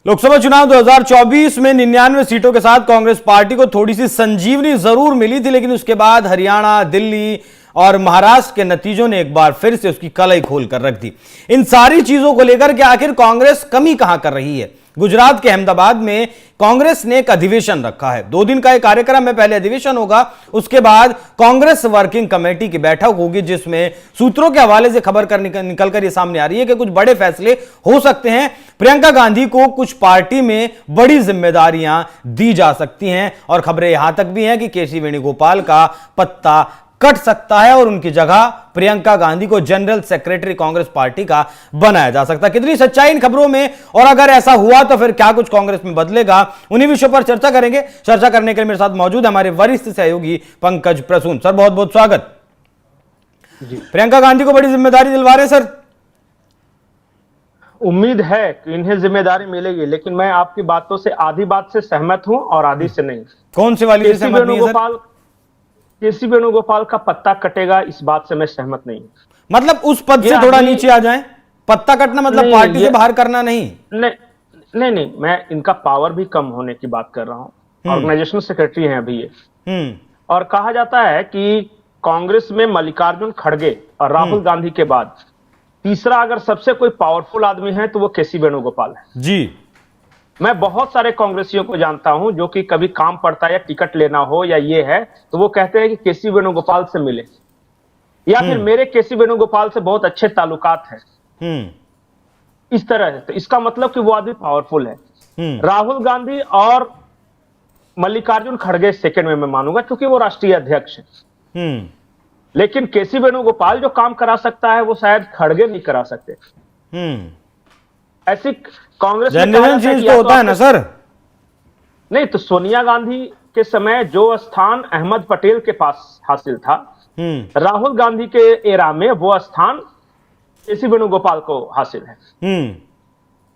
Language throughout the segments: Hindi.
लोकसभा चुनाव 2024 में 99 सीटों के साथ कांग्रेस पार्टी को थोड़ी सी संजीवनी जरूर मिली थी, लेकिन उसके बाद हरियाणा, दिल्ली और महाराष्ट्र के नतीजों ने एक बार फिर से उसकी कलई खोल कर रख दी। इन सारी चीजों को लेकर के आखिर कांग्रेस कमी कहां कर रही है? गुजरात के अहमदाबाद में कांग्रेस ने एक अधिवेशन रखा है। 2 दिन का एक कार्यक्रम में पहले अधिवेशन होगा, उसके बाद कांग्रेस वर्किंग कमेटी की बैठक होगी, जिसमें सूत्रों के हवाले से खबर कर निकलकर यह सामने आ रही है कि कुछ बड़े फैसले हो सकते हैं। प्रियंका गांधी को कुछ पार्टी में बड़ी जिम्मेदारियां दी जा सकती हैं और खबरें यहां तक भी हैं कि केसी वेणुगोपाल का पत्ता कट सकता है और उनकी जगह प्रियंका गांधी को जनरल सेक्रेटरी कांग्रेस पार्टी का बनाया जा सकता है। कितनी सच्चाई इन खबरों में, और अगर ऐसा हुआ तो फिर क्या कुछ कांग्रेस में बदलेगा, उन्हीं विषयों पर चर्चा करेंगे। चर्चा करने के लिए मेरे साथ मौजूद है हमारे वरिष्ठ सहयोगी पंकज प्रसून। सर, बहुत बहुत स्वागत। प्रियंका गांधी को बड़ी जिम्मेदारी दिलवा रहे सर? उम्मीद है कि इन्हें जिम्मेदारी मिलेगी, लेकिन मैं आपकी बातों से आधी बात से सहमत हूं और आधी से नहीं। कौन सी वाली से सहमत नहीं है सर? केसी वेणुगोपाल का पत्ता कटेगा, इस बात से मैं सहमत नहीं। मतलब उस पद से थोड़ा नीचे आ जाएं? पत्ता कटना मतलब पार्टी से बाहर करना नहीं? नहीं, मैं इनका पावर भी कम होने की बात कर रहा हूं। ऑर्गेनाइजेशनल सेक्रेटरी हैं अभी ये। और कहा जाता है कि कांग्रेस में मल्लिकार्जुन खड़गे और राहुल गांधी के बाद तीसरा अगर सबसे कोई पावरफुल आदमी है तो वो केसी वेणुगोपाल है जी। मैं बहुत सारे कांग्रेसियों को जानता हूं जो कि कभी काम पड़ता है या टिकट लेना हो या ये है तो वो कहते हैं कि केसी वेणुगोपाल से मिले, या फिर मेरे केसी वेणुगोपाल से बहुत अच्छे ताल्लुकात हैं, इस तरह है। तो इसका मतलब कि वो आदमी पावरफुल है। राहुल गांधी और मल्लिकार्जुन खड़गे सेकंड में मैं मानूंगा, क्योंकि वो राष्ट्रीय अध्यक्ष है। लेकिन केसी वेणुगोपाल जो काम करा सकता है वो शायद खड़गे नहीं करा सकते। ऐसी कांग्रेस जनरल चीज तो होता है ना सर? नहीं, तो सोनिया गांधी के समय जो स्थान अहमद पटेल के पास हासिल था, राहुल गांधी के एरा में वो स्थान केसी वेणुगोपाल को हासिल है।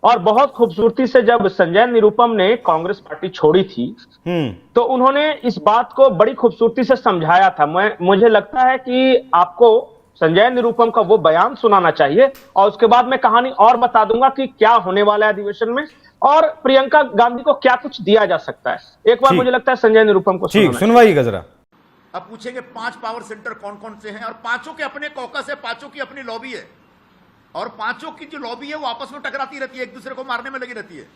और बहुत खूबसूरती से जब संजय निरुपम ने कांग्रेस पार्टी छोड़ी थी तो उन्होंने इस बात को बड़ी खूबसूरती से समझाया था। मुझे लगता है कि आपको संजय निरुपम का वो बयान सुनाना चाहिए और उसके बाद मैं कहानी और बता दूंगा कि क्या होने वाला है अधिवेशन में और प्रियंका गांधी को क्या कुछ दिया जा सकता है। एक बार मुझे लगता है संजय निरुपम को सुनवाइएगा जरा। अब पूछेंगे 5 पावर सेंटर कौन कौन से हैं, और 5 के अपने कॉकस है, 5 की अपनी लॉबी है, और 5 की जो लॉबी है वो आपस में टकराती रहती है, एक दूसरे को मारने में लगी रहती है।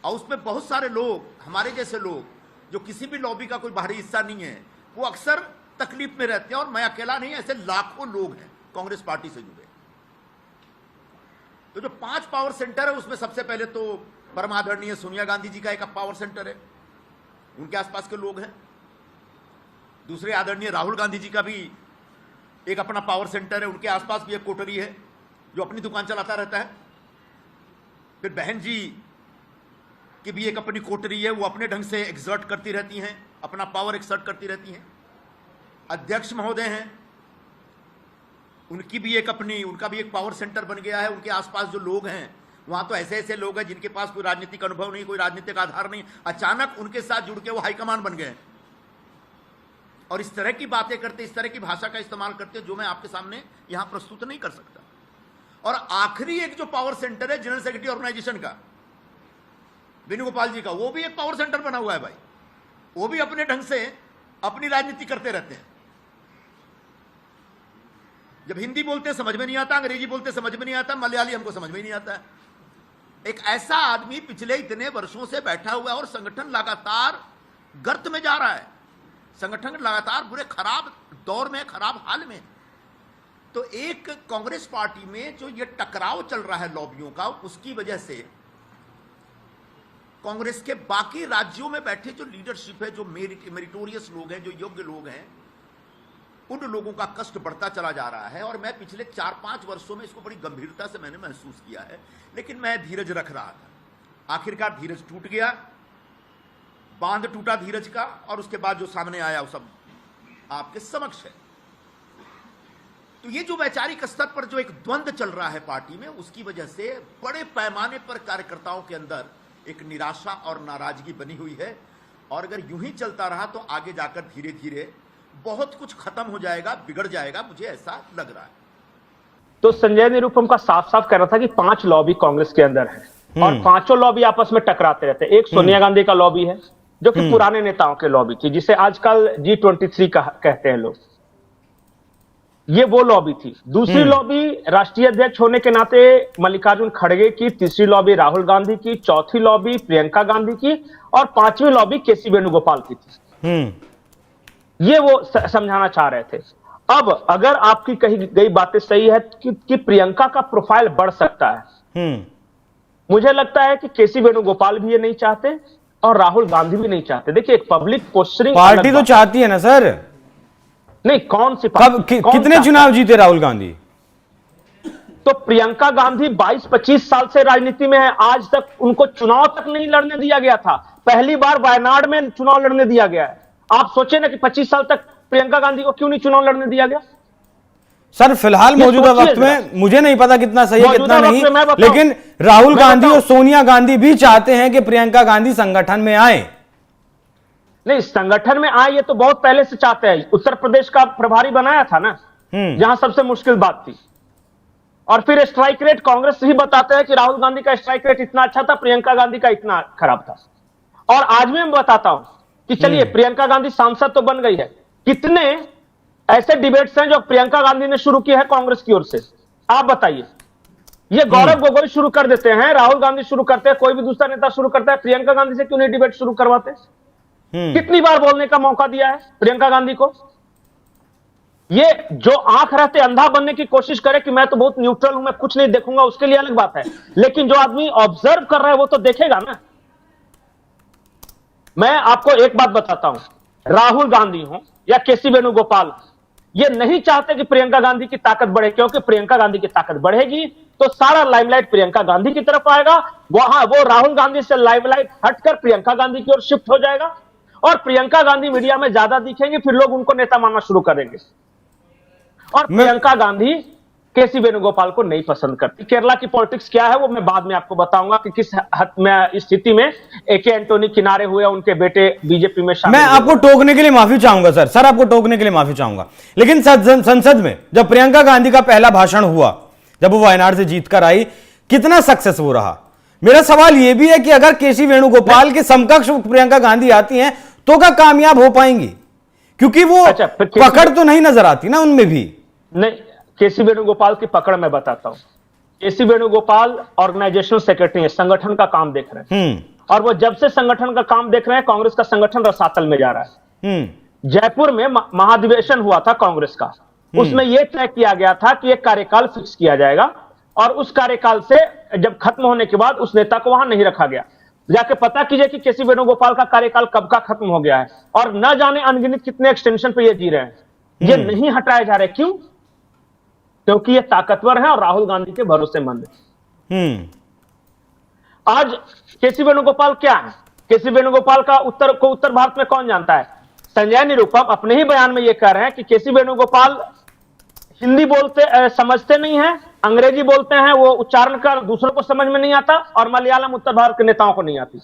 और उसमें बहुत सारे लोग, हमारे जैसे लोग जो किसी भी लॉबी का कोई बाहरी हिस्सा नहीं है, वो अक्सर तकलीफ में रहते हैं। और मैं अकेला नहीं, ऐसे लाखों लोग हैं कांग्रेस पार्टी से जुड़े। तो जो 5 पावर सेंटर है उसमें सबसे पहले तो परम आदरणीय सोनिया गांधी जी का एक पावर सेंटर है, उनके आसपास के लोग हैं। दूसरे आदरणीय राहुल गांधी जी का भी एक अपना पावर सेंटर है, उनके आसपास भी एक कोठरी है जो अपनी दुकान चलाता रहता है। फिर बहन जी की भी एक अपनी कोठरी है, वो अपने ढंग से एक्सर्ट करती रहती हैं, अपना पावर एक्सर्ट करती रहती हैं। अध्यक्ष महोदय हैं, उनका भी एक पावर सेंटर बन गया है। उनके आसपास जो लोग हैं वहां तो ऐसे ऐसे लोग हैं जिनके पास कोई राजनीतिक अनुभव नहीं, कोई राजनीतिक आधार नहीं, अचानक उनके साथ जुड़ के वो हाईकमान बन गए और इस तरह की बातें करते, इस तरह की भाषा का इस्तेमाल करते जो मैं आपके सामने यहां प्रस्तुत नहीं कर सकता। और आखिरी एक जो पावर सेंटर है जनरल सेक्रेटरी ऑर्गेनाइजेशन का, वेणुगोपाल जी का, वो भी एक पावर सेंटर बना हुआ है भाई। वो भी अपने ढंग से अपनी राजनीति करते रहते हैं। जब हिंदी बोलते समझ में नहीं आता, अंग्रेजी बोलते समझ में नहीं आता, मलयाली हमको समझ में नहीं आता है। एक ऐसा आदमी पिछले इतने वर्षों से बैठा हुआ है और संगठन लगातार गर्त में जा रहा है, संगठन लगातार बुरे खराब दौर में, खराब हाल में। तो एक कांग्रेस पार्टी में जो ये टकराव चल रहा है लॉबियों का, उसकी वजह से कांग्रेस के बाकी राज्यों में बैठे जो लीडरशिप है, जो मेरिटोरियस लोग हैं, जो योग्य लोग हैं, उन लोगों का कष्ट बढ़ता चला जा रहा है। और मैं पिछले 4-5 वर्षों में इसको बड़ी गंभीरता से मैंने महसूस किया है, लेकिन मैं धीरज रख रहा था। आखिरकार धीरज टूट गया, बांध टूटा धीरज का, और उसके बाद जो सामने आया वो सब आपके समक्ष है। तो ये जो वैचारिक स्तर पर जो एक द्वंद्व चल रहा है पार्टी में, उसकी वजह से बड़े पैमाने पर कार्यकर्ताओं के अंदर एक निराशा और नाराजगी बनी हुई है। और अगर यूं ही चलता रहा तो आगे जाकर धीरे धीरे बहुत कुछ खत्म हो जाएगा, बिगड़ जाएगा, मुझे ऐसा लग रहा है। तो संजय निरुपम का साफ साफ कह रहा था कि 5 लॉबी कांग्रेस के अंदर है। और पांचों लॉबी आपस में टकराते रहते हैं। एक सोनिया गांधी का लॉबी है जो कि पुराने नेताओं के लॉबी थी, जिसे आजकल G23 कहते हैं लोग, ये वो लॉबी थी। दूसरी लॉबी राष्ट्रीय अध्यक्ष होने के नाते मल्लिकार्जुन खड़गे की, तीसरी लॉबी राहुल गांधी की, चौथी लॉबी प्रियंका गांधी की और पांचवी लॉबी केसी वेणुगोपाल की थी। ये वो समझाना चाह रहे थे। अब अगर आपकी कही गई बातें सही है कि प्रियंका का प्रोफाइल बढ़ सकता है, मुझे लगता है कि केसी वेणुगोपाल भी ये नहीं चाहते और राहुल गांधी भी नहीं चाहते। देखिए, एक पब्लिक पोस्टरिंग पार्टी तो चाहती है ना सर। नहीं, कौन सी पार्टी? कितने चुनाव जीते राहुल गांधी? तो प्रियंका गांधी 22-25 साल से राजनीति में है, आज तक उनको चुनाव तक नहीं लड़ने दिया गया था। पहली बार वायनाड में चुनाव लड़ने दिया गया है। आप सोचे ना कि 25 साल तक प्रियंका गांधी को क्यों नहीं चुनाव लड़ने दिया गया? सर फिलहाल मौजूदा वक्त में मुझे नहीं पता कितना सही है कितना नहीं, लेकिन राहुल गांधी और सोनिया गांधी भी चाहते हैं कि प्रियंका गांधी संगठन में आए। नहीं, संगठन में आए ये तो बहुत पहले से चाहते हैं। उत्तर प्रदेश का प्रभारी बनाया था ना, जहां सबसे मुश्किल बात थी। और फिर स्ट्राइक रेट कांग्रेस ही बताते हैं कि राहुल गांधी का स्ट्राइक रेट इतना अच्छा था, प्रियंका गांधी का इतना खराब था। और आज मैं बताता हूं कि चलिए प्रियंका गांधी सांसद तो बन गई है, कितने ऐसे डिबेट्स हैं जो प्रियंका गांधी ने शुरू किए हैं कांग्रेस की ओर से, आप बताइए। ये गौरव गोगोई शुरू कर देते हैं, राहुल गांधी शुरू करते हैं, कोई भी दूसरा नेता शुरू करता है, प्रियंका गांधी से क्यों नहीं डिबेट शुरू करवाते? कितनी बार बोलने का मौका दिया है प्रियंका गांधी को? ये जो आंख रहते अंधा बनने की कोशिश करे कि मैं तो बहुत न्यूट्रल हूं, मैं कुछ नहीं देखूंगा, उसके लिए अलग बात है। लेकिन जो आदमी ऑब्जर्व कर रहा है वो तो देखेगा ना। मैं आपको एक बात बताता हूं, राहुल गांधी हो या केसी वेणुगोपाल, ये नहीं चाहते कि प्रियंका गांधी की ताकत बढ़े, क्योंकि प्रियंका गांधी की ताकत बढ़ेगी तो सारा लाइमलाइट प्रियंका गांधी की तरफ आएगा। वहां वो राहुल गांधी से लाइमलाइट हटकर प्रियंका गांधी की ओर शिफ्ट हो जाएगा और प्रियंका गांधी मीडिया में ज्यादा दिखेंगे, फिर लोग उनको नेता मानना शुरू करेंगे। और प्रियंका गांधी केसी वेणुगोपाल को नहीं पसंद करती। केरला की पॉलिटिक्स क्या है वो मैं बाद में आपको बताऊंगा कि किस हद में स्थिति में एके एंटोनी किनारे हुए, उनके बेटे बीजेपी में शामिल। मैं आपको टोकने के लिए माफी चाहूंगा सर आपको टोकने के लिए माफी चाहूंगा, लेकिन संसद में जब प्रियंका गांधी का पहला भाषण हुआ, जब वो वायनाड से जीतकर आई, कितना सक्सेस वो रहा? मेरा सवाल यह भी है कि अगर केसी वेणुगोपाल के समकक्ष प्रियंका गांधी आती हैं तो क्या कामयाब हो पाएंगी? क्योंकि वो पकड़ तो नहीं नजर आती ना उनमें भी। नहीं, केसी वेणुगोपाल की पकड़ मैं बताता हूं। केसी वेणुगोपाल ऑर्गेनाइजेशनल सेक्रेटरी है, संगठन का काम देख रहे हैं, और वो जब से संगठन का काम देख रहे हैं कांग्रेस का संगठन रसातल में जा रहा है। जयपुर में महाधिवेशन हुआ था कांग्रेस का, उसमें यह तय किया गया था कि एक कार्यकाल फिक्स किया जाएगा और उस कार्यकाल से जब खत्म होने के बाद उस नेता को वहां नहीं रखा गया। जाके पता कीजिए कि केसी वेणुगोपाल का कार्यकाल कब का खत्म हो गया है और न जाने अनगिनत कितने एक्सटेंशन पे ये जी रहे हैं। ये नहीं हटाए जा रहे, क्यों? क्योंकि ये ताकतवर है और राहुल गांधी के भरोसेमंद है। आज केसी वेणुगोपाल क्या है? केसी वेणुगोपाल का उत्तर भारत में कौन जानता है? संजय निरुपम अपने ही बयान में ये कह रहे हैं कि केसी वेणुगोपाल हिंदी बोलते समझते नहीं है, अंग्रेजी बोलते हैं, वो उच्चारण कर दूसरों को समझ में नहीं आता, और मलयालम उत्तर भारत के नेताओं को नहीं आती।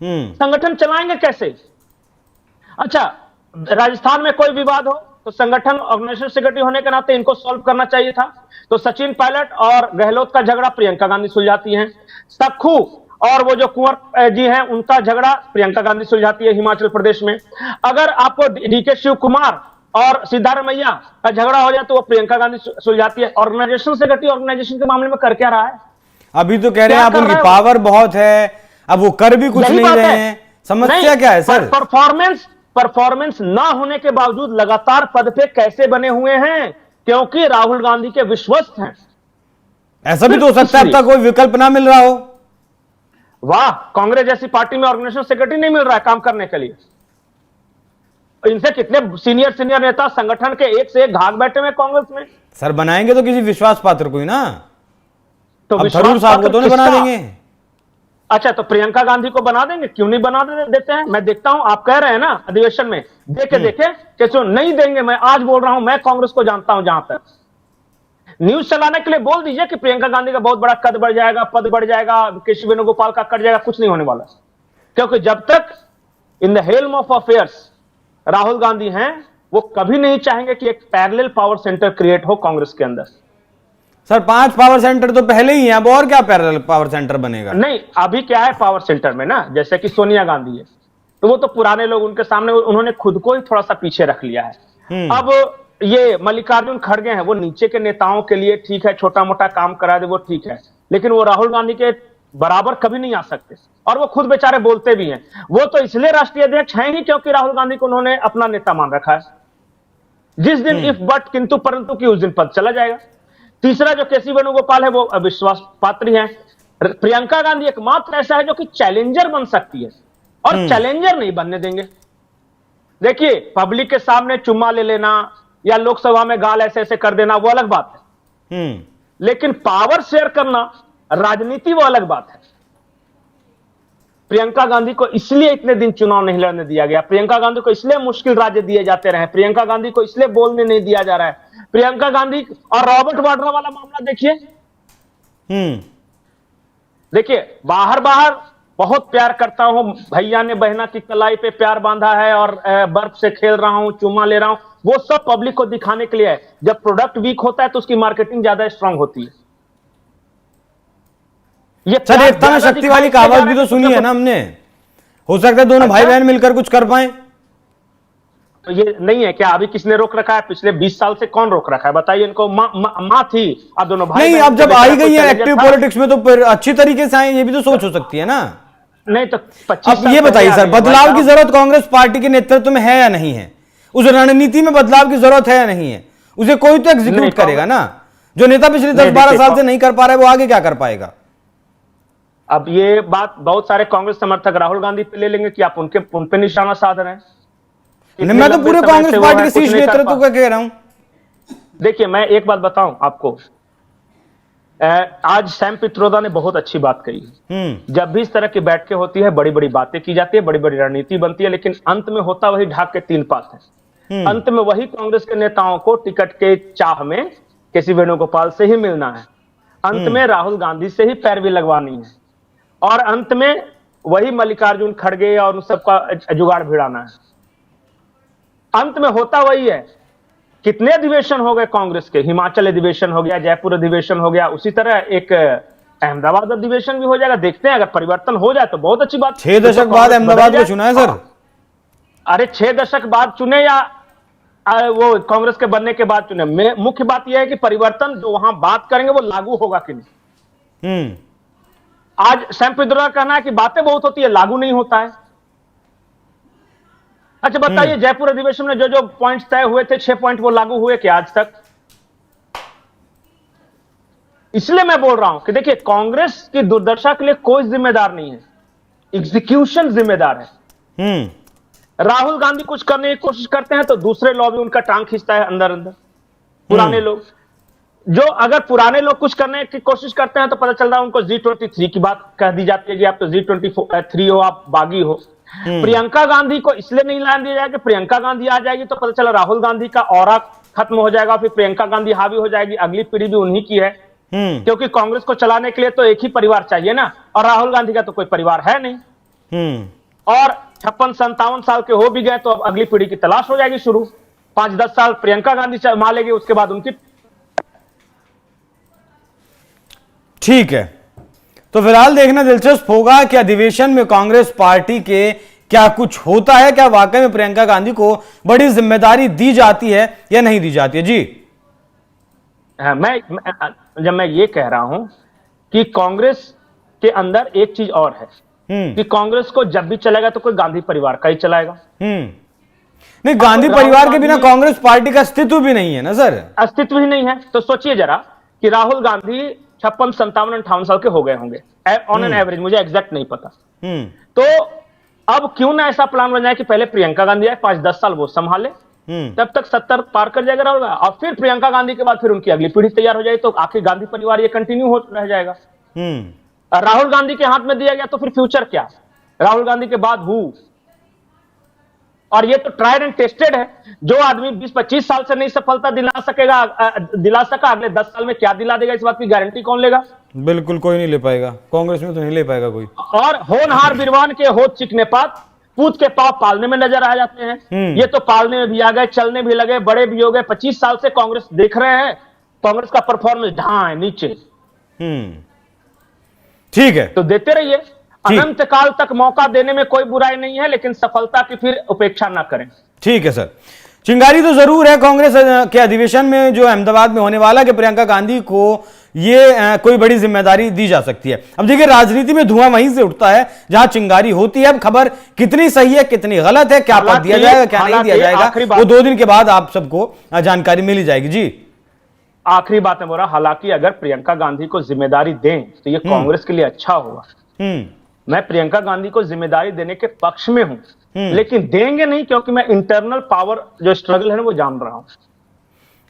संगठन चलाएंगे कैसे? अच्छा, राजस्थान में कोई विवाद हो तो संगठन ऑर्गेनाइजेशन सेक्रेटरी होने के नाते इनको सॉल्व करना चाहिए था। तो सचिन पायलट और गहलोत का झगड़ा प्रियंका गांधी सुलझाती हैं। सखू और वो जो कुंवर जी हैं उनका झगड़ा प्रियंका गांधी सुलझाती है हिमाचल प्रदेश में। अगर आपको डीके शिव कुमार और सिद्धारमैया का झगड़ा हो जाए तो वो प्रियंका गांधी सुलझाती है। ऑर्गेनाइजेशन सेक्रेटरी ऑर्गेनाइजेशन के मामले में कर क्या रहा है? अभी तो कह रहे हैं आप उनकी पावर बहुत है, अब वो कर भी कुछ नहीं रहे हैं। समस्या क्या है सर? परफॉर्मेंस ना होने के बावजूद लगातार पद पे कैसे बने हुए हैं? क्योंकि राहुल गांधी के विश्वस्त हैं। ऐसा भी तो हो सकता है अब तक कोई विकल्प ना मिल रहा हो। वाह, कांग्रेस जैसी पार्टी में ऑर्गेनाइजेशन सेक्रेटरी नहीं मिल रहा है काम करने के लिए। इनसे कितने सीनियर नेता संगठन के एक से एक भाग बैठे हुए कांग्रेस में। सर बनाएंगे तो किसी विश्वास पात्र को ही ना, तो थरूर साहब को तो नहीं बना देंगे। अच्छा, तो प्रियंका गांधी को बना देंगे, क्यों नहीं बना देते हैं? मैं देखता हूं, आप कह रहे हैं ना अधिवेशन में, देखे कैसे नहीं देंगे। मैं आज बोल रहा हूं, मैं कांग्रेस को जानता हूं, जहां तक न्यूज चलाने के लिए बोल दीजिए कि प्रियंका गांधी का बहुत बड़ा कद बढ़ जाएगा, पद बढ़ जाएगा, केसी वेणुगोपाल का कट जाएगा, कुछ नहीं होने वाला। क्योंकि जब तक in the helm of affairs Rahul Gandhi हैं, वो कभी नहीं चाहेंगे कि एक पैरेलल पावर सेंटर क्रिएट हो कांग्रेस के अंदर। सर 5 पावर सेंटर तो पहले ही हैं, अब और क्या पैरेलल पावर सेंटर बनेगा? नहीं, अभी क्या है पावर सेंटर में ना, जैसे कि सोनिया गांधी है, तो वो तो पुराने लोग उनके सामने, उन्होंने खुद को ही थोड़ा सा पीछे रख लिया है। अब ये मल्लिकार्जुन खड़गे हैं, वो नीचे के नेताओं के लिए ठीक है, छोटा मोटा काम करा दे वो ठीक है, लेकिन वो राहुल गांधी के बराबर कभी नहीं आ सकते। और वो खुद बेचारे बोलते भी हैं, वो तो इसलिए राष्ट्रीय अध्यक्ष हैं ही क्योंकि राहुल गांधी को उन्होंने अपना नेता मान रखा है। जिस दिन इफ बट किंतु परंतु की उस दिन पद चला जाएगा। तीसरा जो केसी वेणुगोपाल है वो अविश्वास पात्र हैं। प्रियंका गांधी एकमात्र ऐसा है जो कि चैलेंजर बन सकती है, और चैलेंजर नहीं बनने देंगे। देखिए, पब्लिक के सामने चुम्मा ले लेना या लोकसभा में गाल ऐसे ऐसे कर देना वो अलग बात है, लेकिन पावर शेयर करना, राजनीति वो अलग बात है। प्रियंका गांधी को इसलिए इतने दिन चुनाव नहीं लड़ने दिया गया, प्रियंका गांधी को इसलिए मुश्किल राज्य दिए जाते रहे, प्रियंका गांधी को इसलिए बोलने नहीं दिया जा रहा है। प्रियंका गांधी और रॉबर्ट वाड्रा वाला मामला देखिए, देखिए बाहर बाहर बहुत प्यार करता हूं, भैया ने बहना की कलाई पे प्यार बांधा है और बर्फ से खेल रहा हूं, चुम्मा ले रहा हूं, वो सब पब्लिक को दिखाने के लिए है। जब प्रोडक्ट वीक होता है तो उसकी मार्केटिंग ज्यादा स्ट्रांग होती है। ये सर एकता में शक्ति वाली कहावत भी तो सुनी है ना हमने, हो सकता है दोनों भाई बहन मिलकर कुछ कर पाए। तो ये नहीं है क्या? अभी किसने रोक रखा है? पिछले 20 साल से कौन रोक रखा है बताइए इनको? मां थी और दोनों भाई नहीं, अब जब आई गई है एक्टिव पॉलिटिक्स में तो फिर अच्छी तरीके से आए, ये भी तो सोच हो सकती है ना। नहीं तो 25 अब ये बताइए सर, बदलाव की जरूरत कांग्रेस पार्टी के नेतृत्व में है या नहीं है? उस रणनीति में बदलाव की जरूरत है या नहीं है? उसे कोई तो एग्जीक्यूट करेगा ना। जो नेता पिछले 10-12 साल से नहीं कर पा रहा है वो आगे क्या कर पाएगा? अब ये बात बहुत सारे कांग्रेस समर्थक राहुल गांधी पे ले लेंगे कि आप उन पे निशाना साध रहे हैं। मैं तो पूरे कांग्रेस पार्टी के शीर्ष नेतृत्व का कह रहा हूं। देखिए, मैं एक बात बताऊं आपको, आज सैम पित्रोदा ने बहुत अच्छी बात कही है। जब भी इस तरह की बैठकें होती है, बड़ी बड़ी बातें की जाती है, बड़ी बड़ी रणनीति बनती है, लेकिन अंत में होता वही ढाक के 3 पात है। अंत में वही कांग्रेस के नेताओं को टिकट के चाह में केसी वेणुगोपाल से ही मिलना है, अंत में राहुल गांधी से ही पैरवी लगवानी है, और अंत में वही मल्लिकार्जुन खड़गे और उन सबका जुगाड़ भिड़ाना है। अंत में होता वही है। कितने अधिवेशन हो गए कांग्रेस के? हिमाचल अधिवेशन हो गया, जयपुर अधिवेशन हो गया, उसी तरह एक अहमदाबाद अधिवेशन भी हो जाएगा। देखते हैं, अगर परिवर्तन हो जाए तो बहुत अच्छी बात। 6 दशक बाद अहमदाबाद को चुना है सर। अरे 6 दशक बाद चुने या वो कांग्रेस के बनने के बाद चुने, मुख्य बात यह है कि परिवर्तन जो वहां बात करेंगे वो लागू होगा कि नहीं। आज सैम पित्रोदा का कहना है कि बातें बहुत होती है, लागू नहीं होता है। अच्छा बताइए, जयपुर अधिवेशन में जो जो पॉइंट्स तय हुए थे, 6 पॉइंट, वो लागू हुए क्या आज तक? इसलिए मैं बोल रहा हूं कि देखिए, कांग्रेस की दुर्दशा के लिए कोई जिम्मेदार नहीं है, एग्जीक्यूशन जिम्मेदार है। राहुल गांधी कुछ करने की कोशिश करते हैं तो दूसरे लॉबी उनका टांग खींचता है अंदर अंदर। पुराने लोग, जो अगर पुराने लोग कुछ करने की कोशिश करते हैं तो पता चल रहा है उनको G23 की बात कह दी जाती है कि आप तो G23 हो, आप बागी हो। प्रियंका गांधी को इसलिए नहीं लाने दिया जाएगा कि प्रियंका गांधी आ जाएगी तो पता चला राहुल गांधी का ऑरा खत्म हो जाएगा, फिर प्रियंका गांधी हावी हो जाएगी, अगली पीढ़ी भी उन्हीं की है। क्योंकि कांग्रेस को चलाने के लिए तो एक ही परिवार चाहिए ना, और राहुल गांधी का तो कोई परिवार है नहीं। और 56-57 साल के हो भी गए तो अब अगली पीढ़ी की तलाश हो जाएगी शुरू। 5-10 साल प्रियंका गांधी संभालेगी, उसके बाद उनकी। ठीक है, तो फिलहाल देखना दिलचस्प होगा कि अधिवेशन में कांग्रेस पार्टी के क्या कुछ होता है, क्या वाकई में प्रियंका गांधी को बड़ी जिम्मेदारी दी जाती है या नहीं दी जाती है। जी जब मैं ये कह रहा हूं कि कांग्रेस के अंदर एक चीज और है कि कांग्रेस को जब भी चलेगा तो कोई गांधी परिवार का ही चलाएगा। नहीं, गांधी परिवार के बिना कांग्रेस पार्टी का अस्तित्व भी नहीं है ना सर। अस्तित्व ही नहीं है। तो सोचिए जरा कि राहुल गांधी 56, 57, 58 साल के हो गए होंगे ऑन एन एवरेज, मुझे एग्जैक्ट नहीं पता। तो अब क्यों ना ऐसा प्लान बन जाए कि पहले प्रियंका गांधी आए, 5-10 साल वो संभाले, तब तक 70 पार कर जाएगा राहुल, और फिर प्रियंका गांधी के बाद फिर उनकी अगली पीढ़ी तैयार हो जाएगी, तो आखिर गांधी परिवार ये कंटिन्यू हो रह जाएगा। राहुल गांधी के हाथ में दिया गया तो फिर फ्यूचर क्या? राहुल गांधी के बाद हु? और ये तो ट्राइड एंड टेस्टेड है। जो आदमी 20-25 साल से नहीं सफलता दिला सका, अगले 10 साल में क्या दिला देगा, इस बात की गारंटी कौन लेगा? बिल्कुल कोई नहीं ले पाएगा, कांग्रेस में तो नहीं ले पाएगा कोई। और होनहार बिरवान के होठ चिकने पात, पूत के पाव पालने में नजर आ जाते हैं। ये तो पालने में भी आ गए, चलने भी लगे, बड़े भी हो गए। 25 साल से कांग्रेस देख रहे हैं कांग्रेस का परफॉर्मेंस ढां है नीचे। ठीक है, तो देते रहिए, अनंत काल तक मौका देने में कोई बुराई नहीं है, लेकिन सफलता की फिर उपेक्षा ना करें। ठीक है सर। चिंगारी तो जरूर है कांग्रेस के अधिवेशन में जो अहमदाबाद में होने वाला कि प्रियंका गांधी को ये कोई बड़ी जिम्मेदारी दी जा सकती है। अब देखिए, राजनीति में धुआं वहीं से उठता है जहां चिंगारी होती है। अब खबर कितनी सही है कितनी गलत है, क्या पद दिया जाएगा क्या नहीं दिया जाएगा, वो 2 दिन के बाद आप सबको जानकारी मिल जाएगी। जी, आखिरी बात है बोरा, हालांकि अगर प्रियंका गांधी को जिम्मेदारी दें तो ये कांग्रेस के लिए अच्छा होगा। मैं प्रियंका गांधी को जिम्मेदारी देने के पक्ष में हूं, लेकिन देंगे नहीं, क्योंकि मैं इंटरनल पावर जो स्ट्रगल है वो जान रहा हूं।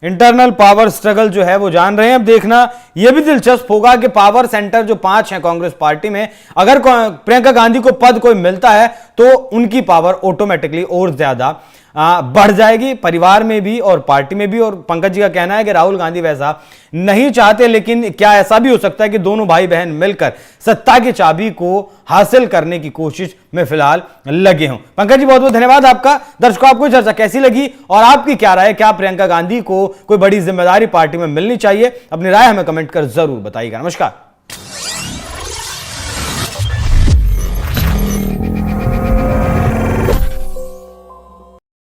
इंटरनल पावर स्ट्रगल जो है वो जान रहे हैं। अब देखना यह भी दिलचस्प होगा कि पावर सेंटर जो 5 हैं कांग्रेस पार्टी में, अगर प्रियंका गांधी को पद कोई मिलता है तो उनकी पावर ऑटोमेटिकली और ज्यादा बढ़ जाएगी, परिवार में भी और पार्टी में भी। और पंकज जी का कहना है कि राहुल गांधी वैसा नहीं चाहते, लेकिन क्या ऐसा भी हो सकता है कि दोनों भाई बहन मिलकर सत्ता की चाबी को हासिल करने की कोशिश में फिलहाल लगे हों। पंकज जी, बहुत बहुत धन्यवाद आपका। दर्शकों, आपको चर्चा कैसी लगी और आपकी क्या राय है? क्या प्रियंका गांधी को कोई बड़ी जिम्मेदारी पार्टी में मिलनी चाहिए? अपनी राय हमें कमेंट कर जरूर बताइएगा। नमस्कार।